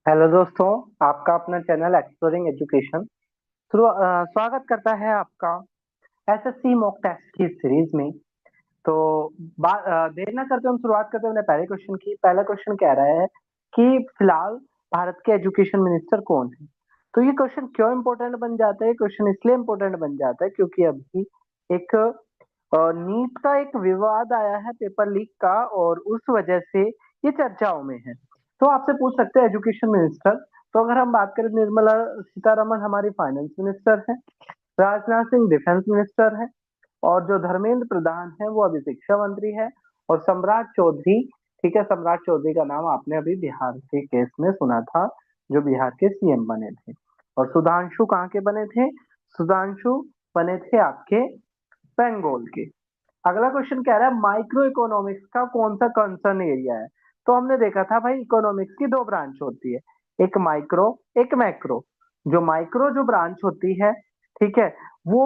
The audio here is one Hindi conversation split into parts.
हेलो दोस्तों, आपका अपना चैनल एक्सप्लोरिंग एजुकेशन स्वागत करता है आपका एसएससी मॉक टेस्ट की सीरीज में। तो देर ना करते हम शुरुआत करते हैं अपने पहले क्वेश्चन की। पहला क्वेश्चन कह रहा है कि फिलहाल भारत के एजुकेशन मिनिस्टर कौन है। तो ये क्वेश्चन क्यों इम्पोर्टेंट बन जाता है? क्वेश्चन इसलिए इम्पोर्टेंट बन जाता है क्योंकि अभी एक नीट का एक विवाद आया है, पेपर लीक का, और उस वजह से ये चर्चाओं में है। तो आपसे पूछ सकते हैं एजुकेशन मिनिस्टर। तो अगर हम बात करें, निर्मला सीतारमण हमारी फाइनेंस मिनिस्टर है, राजनाथ सिंह डिफेंस मिनिस्टर है, और जो धर्मेंद्र प्रधान है वो अभी शिक्षा मंत्री है, और सम्राट चौधरी, ठीक है, सम्राट चौधरी का नाम आपने अभी बिहार के केस में सुना था, जो बिहार के सीएम बने थे। और सुधांशु कहाँ के बने थे? सुधांशु बने थे आपके बंगाल के। अगला क्वेश्चन कह रहा है माइक्रो इकोनॉमिक्स का कौन सा कंसर्न एरिया है। तो हमने देखा था भाई, इकोनॉमिक्स की दो ब्रांच होती है, एक माइक्रो एक मैक्रो। जो माइक्रो जो ब्रांच होती है, ठीक है, वो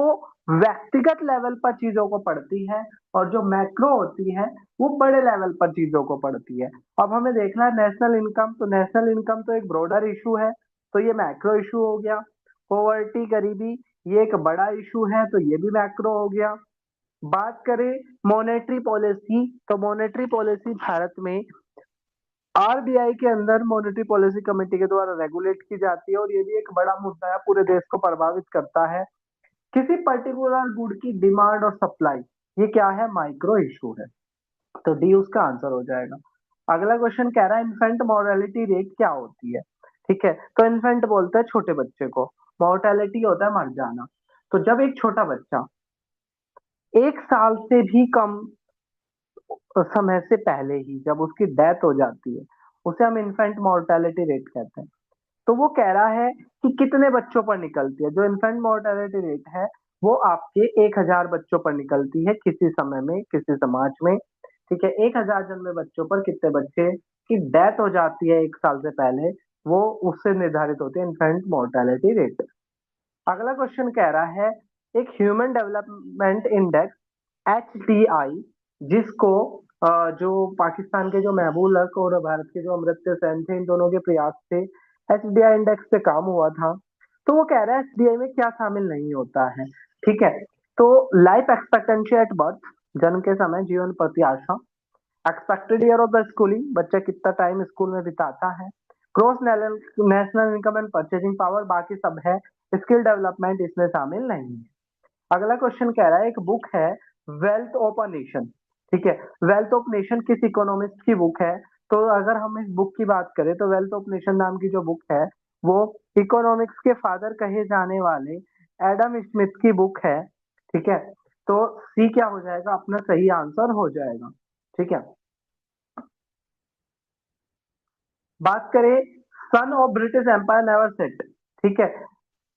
व्यक्तिगत लेवल पर चीजों को पढ़ती है, और जो मैक्रो होती है वो बड़े लेवल पर चीजों को पढ़ती है। अब हमें देखना है नेशनल इनकम। तो नेशनल इनकम तो एक ब्रॉडर इशू है, तो ये मैक्रो इशू हो गया। पॉवर्टी, गरीबी, ये एक बड़ा इशू है, तो ये भी मैक्रो हो गया। बात करें मॉनेटरी पॉलिसी, तो मॉनेटरी पॉलिसी भारत में आरबीआई के अंदर मॉनेटरी पॉलिसी कमेटी के द्वारा रेगुलेट की जाती है, और ये भी एक बड़ा मुद्दा है, पूरे देश को प्रभावित करता है। किसी पर्टिकुलर गुड की डिमांड और सप्लाई, ये क्या है? माइक्रो इशू है। तो डी उसका आंसर हो जाएगा। अगला क्वेश्चन कह रहा है इन्फेंट मोर्टेलिटी रेट क्या होती है। ठीक है, तो इन्फेंट बोलते हैं छोटे बच्चे को, मोर्टेलिटी होता है मर जाना। तो जब एक छोटा बच्चा 1 साल से भी कम समय से पहले ही जब उसकी डेथ हो जाती है, उसे हम इन्फेंट मोर्टेलिटी रेट कहते हैं। तो वो कह रहा है कि कितने बच्चों पर निकलती है। जो इन्फेंट मोर्टेलिटी रेट है वो आपके 1,000 बच्चों पर निकलती है किसी समय में, किसी समाज में। ठीक है, 1,000 जन्मे बच्चों पर कितने बच्चे की डेथ हो जाती है 1 साल से पहले, वो उससे निर्धारित होती है इन्फेंट मोर्टेलिटी रेट। अगला क्वेश्चन कह रहा है एक ह्यूमन डेवलपमेंट इंडेक्स HDI, जिसको जो पाकिस्तान के जो महबूब हक और भारत के जो अमर्त्य सेन थे, इन दोनों के प्रयास से HDI इंडेक्स पे काम हुआ था। तो वो कह रहा है HDI में क्या शामिल नहीं होता है। ठीक है, तो लाइफ एक्सपेक्टेंसी एट बर्थ, जन्म के समय जीवन प्रत्याशा, expected year of the schooling, बच्चा कितना टाइम स्कूल में बिताता है, gross national income and purchasing power, बाकी सब है। स्किल डेवलपमेंट इसमें शामिल नहीं है। अगला क्वेश्चन कह रहा है एक बुक है वेल्थ ऑफ अ नेशन। ठीक है, वेल्थ ऑफ नेशन किस इकोनॉमिस्ट की बुक है? तो अगर हम इस बुक की बात करें तो वेल्थ ऑफ नेशन नाम की जो बुक है वो इकोनॉमिक्स के फादर कहे जाने वाले एडम स्मिथ की बुक है। ठीक है, तो सी क्या हो जाएगा? अपना सही आंसर हो जाएगा। ठीक है, बात करें sun of British empire never set. ठीक है,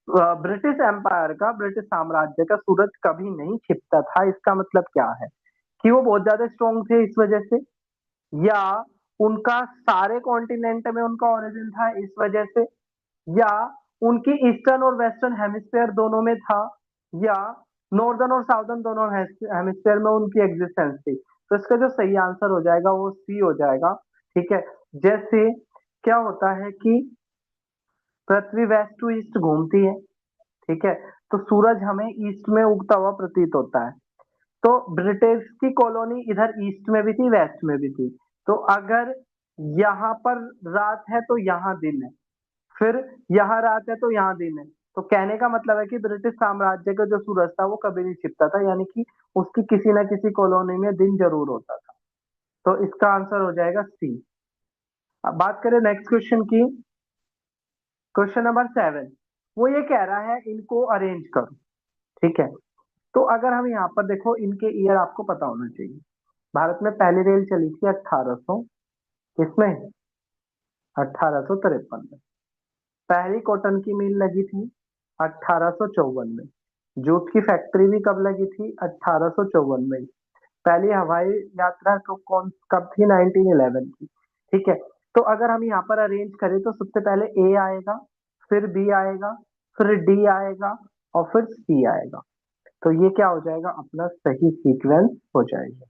ब्रिटिश एम्पायर का, ब्रिटिश साम्राज्य का सूरज कभी नहीं छिपता था। इसका मतलब क्या है? कि वो बहुत ज्यादा स्ट्रॉन्ग थे इस वजह से, या उनका सारे कॉन्टिनेंट में उनका ओरिजिन था इस वजह से, या उनकी ईस्टर्न और वेस्टर्न हेमिस्फेयर दोनों में था, या नॉर्दर्न और साउदर्न दोनों हेमिस्फेयर में उनकी एग्जिस्टेंस थी। तो इसका जो सही आंसर हो जाएगा वो सी हो जाएगा। ठीक है, जैसे क्या होता है कि पृथ्वी वेस्ट टू ईस्ट घूमती है, ठीक है, तो सूरज हमें ईस्ट में उगता हुआ प्रतीत होता है। तो ब्रिटिश की कॉलोनी इधर ईस्ट में भी थी, वेस्ट में भी थी। तो अगर यहाँ पर रात है तो यहाँ दिन है, फिर यहाँ रात है तो यहाँ दिन है। तो कहने का मतलब है कि ब्रिटिश साम्राज्य का जो सूरज था वो कभी नहीं छिपता था, यानी कि उसकी किसी ना किसी कॉलोनी में दिन जरूर होता था। तो इसका आंसर हो जाएगा सी। अब बात करें नेक्स्ट क्वेश्चन की। क्वेश्चन नंबर 7, वो ये कह रहा है इनको अरेंज करो। ठीक है, तो अगर हम यहाँ पर देखो, इनके ईयर आपको पता होना चाहिए। भारत में पहली रेल चली थी 1800 किसमें? 1853 में। पहली कॉटन की मिल लगी थी 1854 में। जूट की फैक्ट्री भी कब लगी थी? 1854 में। पहली हवाई यात्रा को कौन कब थी? 1911 की। ठीक है, तो अगर हम यहाँ पर अरेंज करें तो सबसे पहले ए आएगा, फिर बी आएगा, फिर डी आएगा, और फिर सी आएगा। तो ये क्या हो जाएगा? अपना सही सीक्वेंस हो जाएगा।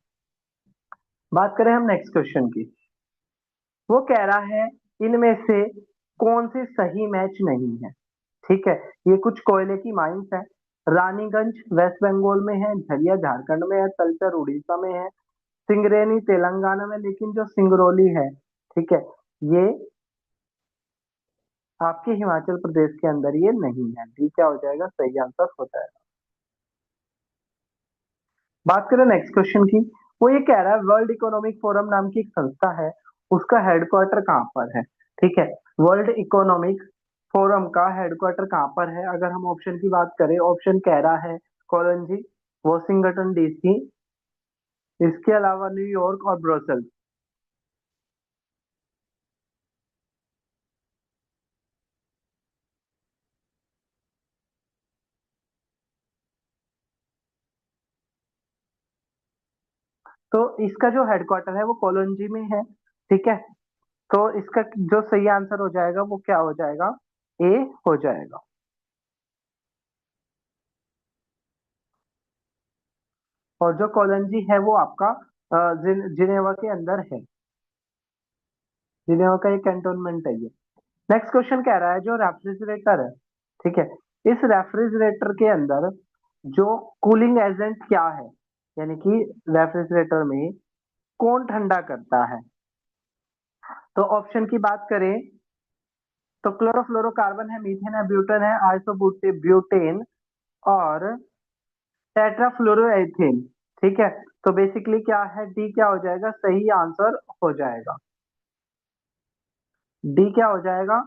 बात करें हम नेक्स्ट क्वेश्चन की। वो कह रहा है इनमें से कौन से सही मैच नहीं है। ठीक है, ये कुछ कोयले की माइंस है। रानीगंज वेस्ट बंगाल में है, झरिया झारखंड में है, तलचर उड़ीसा में है, सिंगरेनी तेलंगाना में, लेकिन जो सिंगरौली है, ठीक है, ये आपके हिमाचल प्रदेश के अंदर ये नहीं है। डी क्या हो जाएगा, सही आंसर हो जाएगा। बात करें नेक्स्ट क्वेश्चन की, वो ये कह रहा है वर्ल्ड इकोनॉमिक फोरम नाम की एक संस्था है, उसका हेडक्वार्टर कहाँ पर है। ठीक है, वर्ल्ड इकोनॉमिक फोरम का हेडक्वार्टर कहाँ पर है। अगर हम ऑप्शन की बात करें, ऑप्शन कह रहा है कोलंजी, वॉशिंगटन डीसी, इसके अलावा न्यूयॉर्क और ब्रुसेल्स। तो इसका जो हेडक्वार्टर है वो कोलंजी में है। ठीक है, तो इसका जो सही आंसर हो जाएगा वो क्या हो जाएगा, ए हो जाएगा। और जो कोलंजी है वो आपका जिनेवा के अंदर है। जिनेवा का एक कैंटोनमेंट है ये। नेक्स्ट क्वेश्चन कह रहा है जो रेफ्रिजरेटर है, ठीक है, इस रेफ्रिजरेटर के अंदर जो कूलिंग एजेंट क्या है, यानी कि रेफ्रिजरेटर में कौन ठंडा करता है। तो ऑप्शन की बात करें तो क्लोरोफ्लोरोकार्बन है, मीथेन है, ब्यूटेन है, आइसोब्यूटेन और टेट्राफ्लोरोएथेन। ठीक है, तो बेसिकली क्या है, डी क्या हो जाएगा, सही आंसर हो जाएगा। डी क्या हो जाएगा,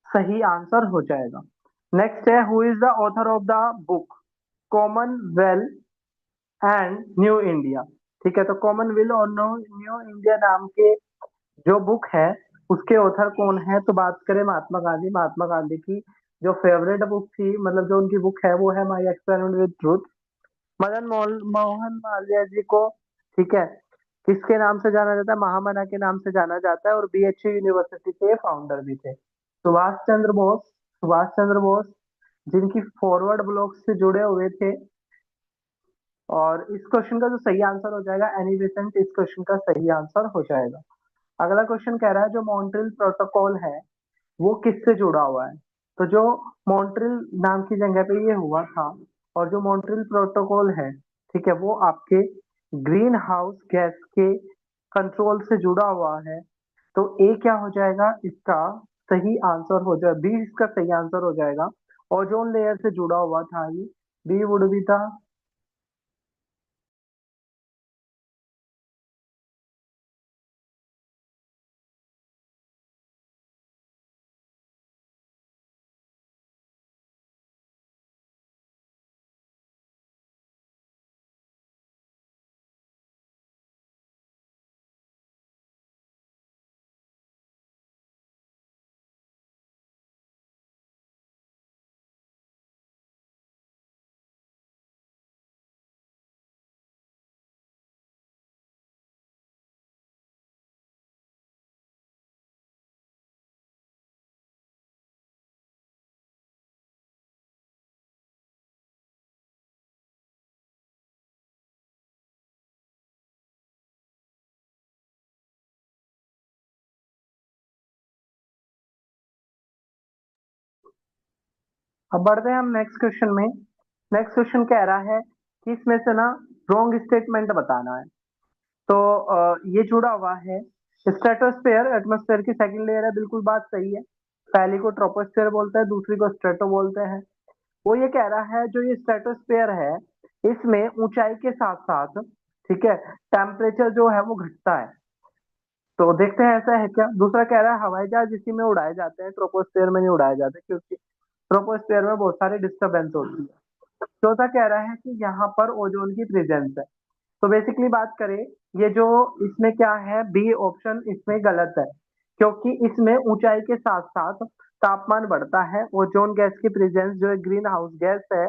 सही आंसर हो जाएगा। नेक्स्ट है who is the author of the book Commonwealth and new India. ठीक है, तो कॉमनवेल्थ और न्यू न्यू इंडिया नाम के जो बुक है उसके ऑथर कौन है। तो बात करें महात्मा गांधी, महात्मा गांधी की जो फेवरेट बुक थी, मतलब जो उनकी बुक है वो है my experiment with truth. Madan Mohan Malviya ji को, ठीक है, किसके नाम से जाना जाता है, महामना के नाम से जाना जाता है, और बीएचयू यूनिवर्सिटी के फाउंडर भी थे सुभाष चंद्र बोस। सुभाष चंद्र बोस जिनकी फॉरवर्ड ब्लॉक से जुड़े हुए थे। और इस क्वेश्चन का जो सही आंसर हो जाएगा एनी बेसेंट, इस क्वेश्चन का सही आंसर हो जाएगा। अगला क्वेश्चन कह रहा है जो मॉन्ट्रियल प्रोटोकॉल है वो किससे जुड़ा हुआ है। तो जो मॉन्ट्रियल नाम की जगह पे ये हुआ था, और जो मॉन्ट्रियल प्रोटोकॉल है, ठीक है, वो आपके ग्रीन हाउस गैस के कंट्रोल से जुड़ा हुआ है। तो ए क्या हो जाएगा, इसका सही आंसर हो जाए, बी इसका सही आंसर हो जाएगा। ओजोन लेयर से जुड़ा हुआ था ये, बी वुड बी था। अब बढ़ते हैं हम नेक्स्ट क्वेश्चन में। नेक्स्ट क्वेश्चन कह रहा है कि इसमें से ना रॉन्ग स्टेटमेंट बताना है। तो ये जुड़ा हुआ है स्ट्रेटोस्फेयर एटमॉस्फेयर की सेकंड लेयर है, बिल्कुल बात सही है। पहली को ट्रोपोस्फेयर बोलते हैं, दूसरी को स्ट्रेटो बोलते हैं। वो ये कह रहा है जो ये स्ट्रेटोस्फेयर है इसमें ऊंचाई के साथ साथ, ठीक है, टेम्परेचर जो है वो घटता है। तो देखते हैं ऐसा है क्या। दूसरा कह रहा है हवाई जहाज इसी में उड़ाए जाते हैं, ट्रोपोस्फेयर में नहीं उड़ाए जाते क्योंकि ट्रोपोस्फेयर में बहुत सारी डिस्टरबेंस होती है। चौथा कह रहा है कि यहाँ पर ओजोन की प्रेजेंस है। तो बेसिकली बात करें, ये जो इसमें क्या है, बी ऑप्शन इसमें गलत है, क्योंकि इसमें ऊंचाई के साथ साथ तापमान बढ़ता है। ओजोन गैस की प्रेजेंस जो है ग्रीन हाउस गैस है,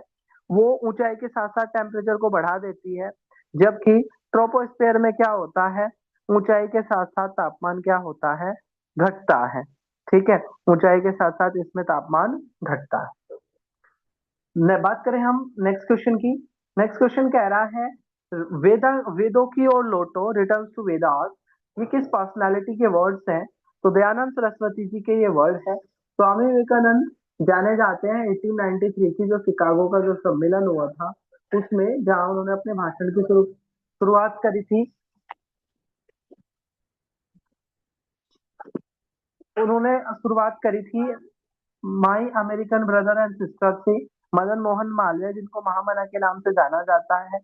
वो ऊंचाई के साथ साथ टेम्परेचर को बढ़ा देती है। जबकि ट्रोपोस्फेयर में क्या होता है, ऊंचाई के साथ साथ तापमान क्या होता है, घटता है। ठीक है, ऊंचाई के साथ साथ इसमें तापमान घटता है। बात करें हम नेक्स्ट क्वेश्चन की। नेक्स्ट क्वेश्चन कह रहा है वेदा वेदों की ओर लौटो रिटर्न्स टू वेदास, ये किस पर्सनालिटी के वर्ड्स हैं। तो दयानंद सरस्वती जी के ये वर्ड है। स्वामी विवेकानंद जाने जाते हैं 1893 की जो शिकागो का जो सम्मेलन हुआ था उसमें, जहां उन्होंने अपने भाषण की शुरुआत करी थी। उन्होंने शुरुआत करी थी माई अमेरिकन ब्रदर एंड सिस्टर से। मदन मोहन मालवीय, जिनको महामना के नाम से जाना जाता है,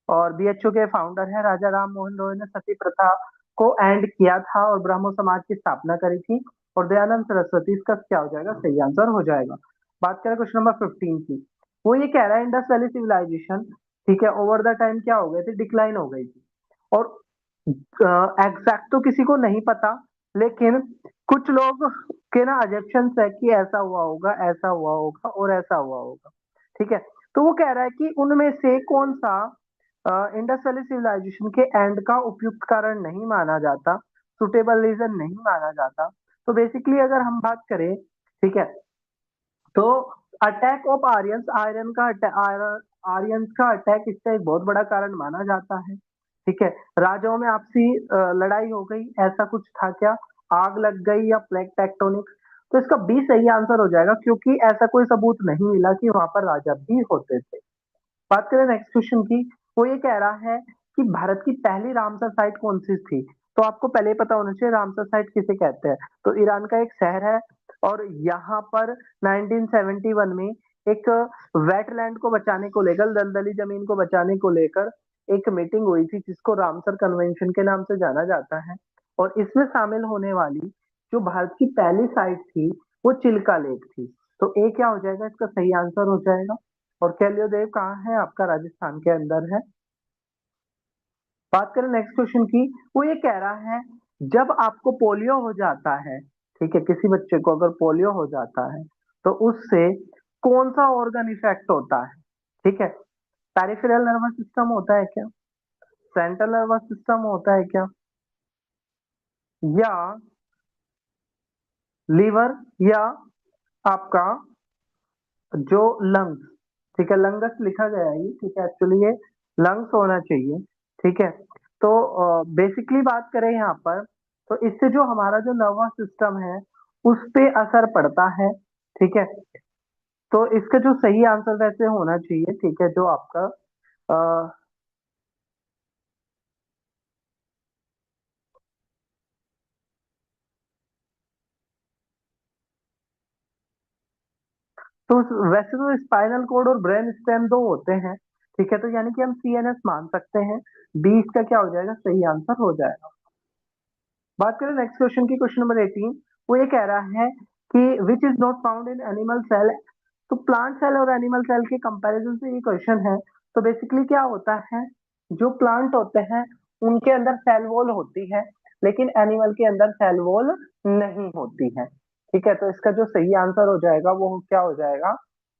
और बीएचयू के फाउंडर है राजा राम मोहन रॉय, ने सती प्रथा को एंड किया था और ब्रह्मो समाज की स्थापना करी थी। और दयानंद सरस्वती, इसका क्या हो जाएगा, सही आंसर हो जाएगा। बात करें क्वेश्चन नंबर 15 की, वो ये कह रहा है इंडस वैली सिविलाइजेशन, ठीक है, ओवर द टाइम क्या हो गई थी, डिक्लाइन हो गई थी। और एग्जैक्ट तो किसी को नहीं पता, लेकिन कुछ लोग के ना अजेप्शन है कि ऐसा हुआ होगा, ऐसा हुआ होगा और ऐसा हुआ होगा, ठीक है। तो वो कह रहा है कि उनमें से कौन सा इंडस वैली सिविलाइजेशन के एंड का उपयुक्त कारण नहीं माना जाता, सुटेबल रीजन नहीं माना जाता। तो बेसिकली अगर हम बात करें, ठीक है, तो अटैक ऑफ आर्यंस, आर्यंस का अटैक इसका एक बहुत बड़ा कारण माना जाता है, ठीक है। राजाओं में आपसी लड़ाई हो गई, ऐसा कुछ था क्या, आग लग गई, या प्लेग टेक्टोनिक। तो इसका बी सही आंसर हो जाएगा, क्योंकि ऐसा कोई सबूत नहीं मिला कि वहां पर राजा भी होते थे। बात करें नेक्स्ट क्वेश्चन की, वो ये कह रहा है कि भारत की पहली रामसर साइट कौन सी थी। तो आपको पहले ही पता होना चाहिए रामसर साइट किसे कहते हैं। तो ईरान का एक शहर है, और यहाँ पर 1971 में एक वेटलैंड को बचाने को लेकर, दलदली जमीन को बचाने को लेकर एक मीटिंग हुई थी, जिसको रामसर कन्वेंशन के नाम से जाना जाता है। और इसमें शामिल होने वाली जो भारत की पहली साइट थी, वो चिल्का लेक थी। तो ए क्या हो जाएगा, इसका सही आंसर हो जाएगा। और कैलियो देव कहाँ है, आपका राजस्थान के अंदर है। बात करें नेक्स्ट क्वेश्चन की, वो ये कह रहा है जब आपको पोलियो हो जाता है, ठीक है, किसी बच्चे को अगर पोलियो हो जाता है, तो उससे कौन सा ऑर्गन इफेक्ट होता है, ठीक है। पेरिफेरल नर्वस सिस्टम होता है क्या, सेंट्रल नर्वस सिस्टम होता है क्या, या लीवर, या आपका जो लंग्स, ठीक है, लंगस लिखा गया है ये, ठीक है, एक्चुअली ये लंग्स होना चाहिए, ठीक है। तो बेसिकली बात करें यहाँ पर, तो इससे जो हमारा जो नर्वस सिस्टम है उस पे असर पड़ता है, ठीक है। तो इसका जो सही आंसर वैसे होना चाहिए, ठीक है, जो आपका अ, तो वैसे तो स्पाइनल कोड और ब्रेन स्टेम दो होते हैं, ठीक है, तो यानी कि हम सीएनएस मान सकते हैं। बी इसका क्या हो जाएगा, सही आंसर हो जाएगा। बात करें नेक्स्ट क्वेश्चन की, क्वेश्चन नंबर 18, वो ये कह रहा है कि which is not found in animal cell. तो प्लांट सेल और एनिमल सेल के कंपैरिजन से ये क्वेश्चन है। तो बेसिकली क्या होता है, जो प्लांट होते हैं उनके अंदर सेल वॉल होती है, लेकिन एनिमल के अंदर सेल वॉल नहीं होती है, ठीक है। तो इसका जो सही आंसर हो जाएगा वो क्या हो जाएगा,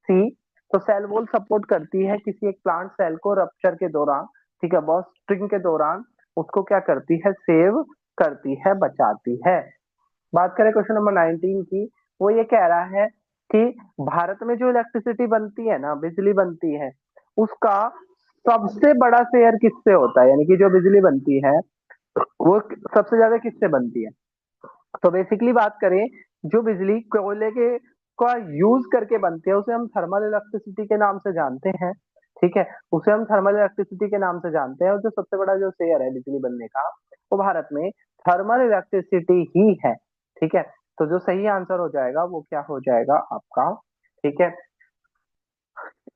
सी। तो सेल वॉल सपोर्ट करती है किसी एक प्लांट सेल को रप्चर के दौरान, ठीक है, बहुत स्ट्रिंग के दौरान उसको क्या करती है, सेव करती है, बचाती है। बात करें क्वेश्चन नंबर 19 की, वो ये कह रहा है कि भारत में जो इलेक्ट्रिसिटी बनती है ना, बिजली बनती है, उसका सबसे बड़ा शेयर किससे होता है, यानी कि जो बिजली बनती है वो सबसे ज्यादा किससे बनती है। तो बेसिकली बात करें, जो बिजली कोयले के का यूज करके बनती है उसे हम थर्मल इलेक्ट्रिसिटी के नाम से जानते हैं, ठीक है, उसे हम थर्मल इलेक्ट्रिसिटी के नाम से जानते हैं। और जो सबसे बड़ा जो शेयर है बिजली बनने का, वो भारत में थर्मल इलेक्ट्रिसिटी ही है, ठीक है। तो जो सही आंसर हो जाएगा वो क्या हो जाएगा आपका, ठीक है,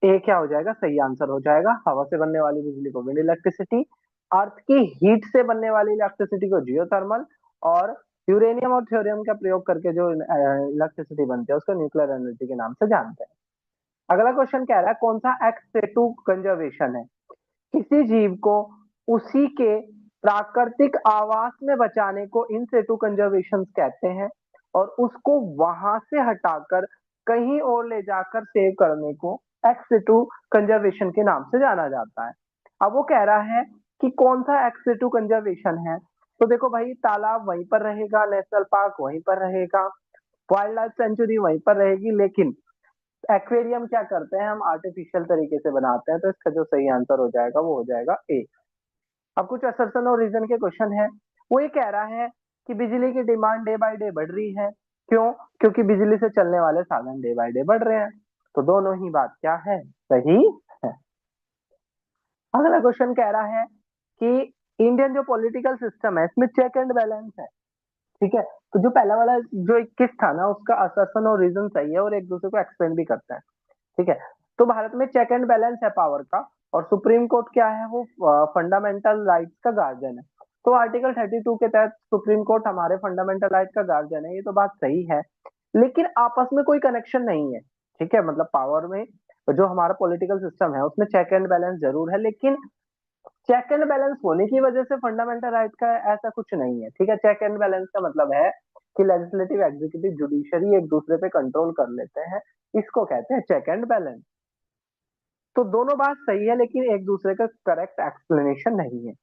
ए क्या हो जाएगा, सही आंसर हो जाएगा। हवा से बनने वाली बिजली को विंड इलेक्ट्रिसिटी, अर्थ की हीट से बनने वाली इलेक्ट्रिसिटी को जियोथर्मल, और यूरेनियम और थ्योरियम का प्रयोग करके जो इलेक्ट्रिसिटी बनती है उसको न्यूक्लियर एनर्जी के नाम से जानते हैं। अगला क्वेश्चन कह रहा है कौन सा एक्स टू कंजर्वेशन है। किसी जीव को उसी के प्राकृतिक आवास में बचाने को इन सेटू कंजर्वेशन कहते हैं, और उसको वहां से हटाकर कहीं और ले जाकर सेव करने को एक्स टू कंजर्वेशन के नाम से जाना जाता है। अब वो कह रहा है कि कौन सा एक्स टू कंजर्वेशन है। तो देखो भाई, तालाब वहीं पर रहेगा, नेशनल पार्क वहीं पर रहेगा, वाइल्ड लाइफ सेंचुरी वहीं पर रहेगी, लेकिन एक्वेरियम क्या करते हैं, हम आर्टिफिशियल तरीके से बनाते हैं। तो इसका जो सही आंसर हो जाएगा वो हो जाएगा ए। अब कुछ असर्शन और रीजन के क्वेश्चन है। वो ये कह रहा है कि बिजली की डिमांड डे बाय डे बढ़ रही है, क्यों? क्योंकि बिजली से चलने वाले साधन डे बाय डे बढ़ रहे हैं। तो दोनों ही बात क्या है, सही है। अगला क्वेश्चन कह रहा है कि इंडियन जो पॉलिटिकल सिस्टम है इसमें चेक एंड बैलेंस है। ठीक है, तो जो पहला वाला जो 21 था ना, उसका असर्शन और रीजन सही है और एक दूसरे को एक्सप्लेन भी करता है। ठीक है, तो भारत में चेक एंड बैलेंस है पावर का, और सुप्रीम कोर्ट क्या है, वो फंडामेंटल राइट्स का गार्जियन है। तो आर्टिकल 32 के तहत सुप्रीम कोर्ट हमारे फंडामेंटल राइट का गार्जियन है, ये तो बात सही है। लेकिन आपस में कोई कनेक्शन नहीं है। ठीक है, मतलब पावर में जो हमारा पॉलिटिकल सिस्टम है उसमें चेक एंड बैलेंस जरूर है, लेकिन चेक एंड बैलेंस होने की वजह से फंडामेंटल राइट का ऐसा कुछ नहीं है। ठीक है, चेक एंड बैलेंस का मतलब है कि लेजिस्लेटिव, एग्जीक्यूटिव, जुडिशरी एक दूसरे पे कंट्रोल कर लेते हैं, इसको कहते हैं चेक एंड बैलेंस। तो दोनों बात सही है, लेकिन एक दूसरे का करेक्ट एक्सप्लेनेशन नहीं है।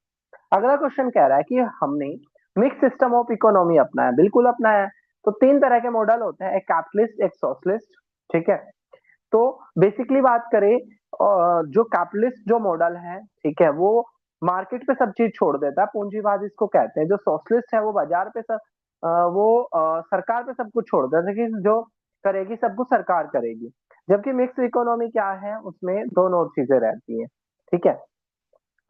अगला क्वेश्चन कह रहा है कि हमने मिक्स सिस्टम ऑफ इकोनॉमी अपनाया, बिल्कुल अपनाया है। तो तीन तरह के मॉडल होते हैं, एक कैपिटलिस्ट, एक सोशलिस्ट। ठीक है, तो बेसिकली बात करें, जो कैपिटलिस्ट जो मॉडल है, ठीक है, वो मार्केट पे सब चीज छोड़ देता है, पूंजीवाद इसको कहते हैं। जो सोशलिस्ट है वो बाजार पे सब, सरकार पे सब कुछ छोड़ देता है कि जो करेगी सब कुछ सरकार करेगी। जबकि मिक्स इकोनॉमी क्या है, उसमें दोनों चीजें रहती है। ठीक है,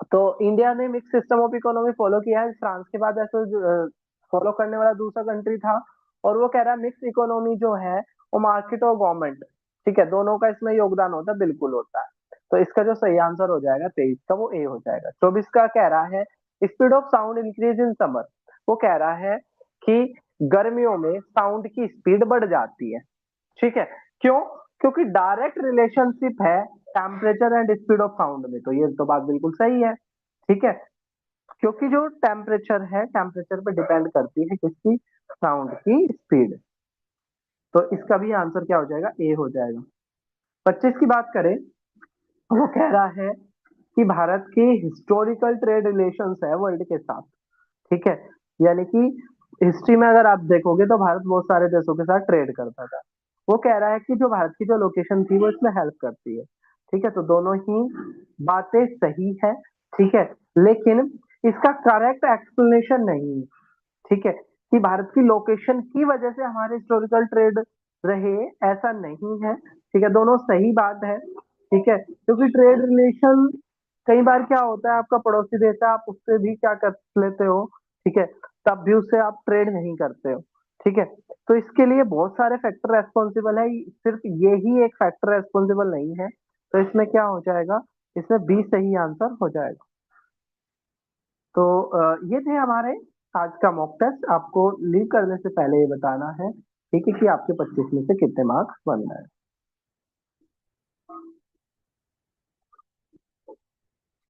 तो इंडिया ने mix system of economy follow किया है, फ्रांस के बाद ऐसे फॉलो करने वाला दूसरा कंट्री था। और वो कह रहा है मिक्स इकोनॉमी जो है वो मार्केट और गवर्नमेंट, ठीक है, दोनों का इसमें योगदान होता है, बिल्कुल होता है। तो इसका जो सही आंसर हो जाएगा 23 का, वो ए हो जाएगा। 24 का कह रहा है speed of sound increase in summer. वो कह रहा है कि गर्मियों में साउंड की स्पीड बढ़ जाती है। ठीक है, क्यों? क्योंकि डायरेक्ट रिलेशनशिप है temperature and speed of sound में। तो ये तो बात बिल्कुल सही है। ठीक है, क्योंकि जो टेम्परेचर है, टेम्परेचर पे डिपेंड करती है किसकी, साउंड की स्पीड। तो इसका भी आंसर क्या हो जाएगा, ए हो जाएगा। 25 की बात करें, वो कह रहा है कि भारत के हिस्टोरिकल ट्रेड रिलेशंस है वर्ल्ड के साथ। ठीक है, यानी कि हिस्ट्री में अगर आप देखोगे तो भारत बहुत सारे देशों के साथ ट्रेड करता था। वो कह रहा है कि जो भारत की जो लोकेशन थी वो इसमें हेल्प करती है। ठीक है, तो दोनों ही बातें सही है। ठीक है, लेकिन इसका करेक्ट एक्सप्लेनेशन नहीं है। ठीक है, कि भारत की लोकेशन की वजह से हमारे हिस्टोरिकल ट्रेड रहे, ऐसा नहीं है। ठीक है, दोनों सही बात है। ठीक है, क्योंकि ट्रेड रिलेशन कई बार क्या होता है, आपका पड़ोसी देश है, आप उससे भी क्या कर लेते हो, ठीक है, तब भी उससे आप ट्रेड नहीं करते हो। ठीक है, तो इसके लिए बहुत सारे फैक्टर रेस्पॉन्सिबल है, सिर्फ ये ही एक फैक्टर रेस्पॉन्सिबल नहीं है। तो इसमें क्या हो जाएगा, इसमें बी सही आंसर हो जाएगा। तो ये थे हमारे आज का मॉक टेस्ट। आपको लीव करने से पहले ये बताना है, ठीक है, कि आपके 25 में से कितने मार्क्स बन रहे हैं।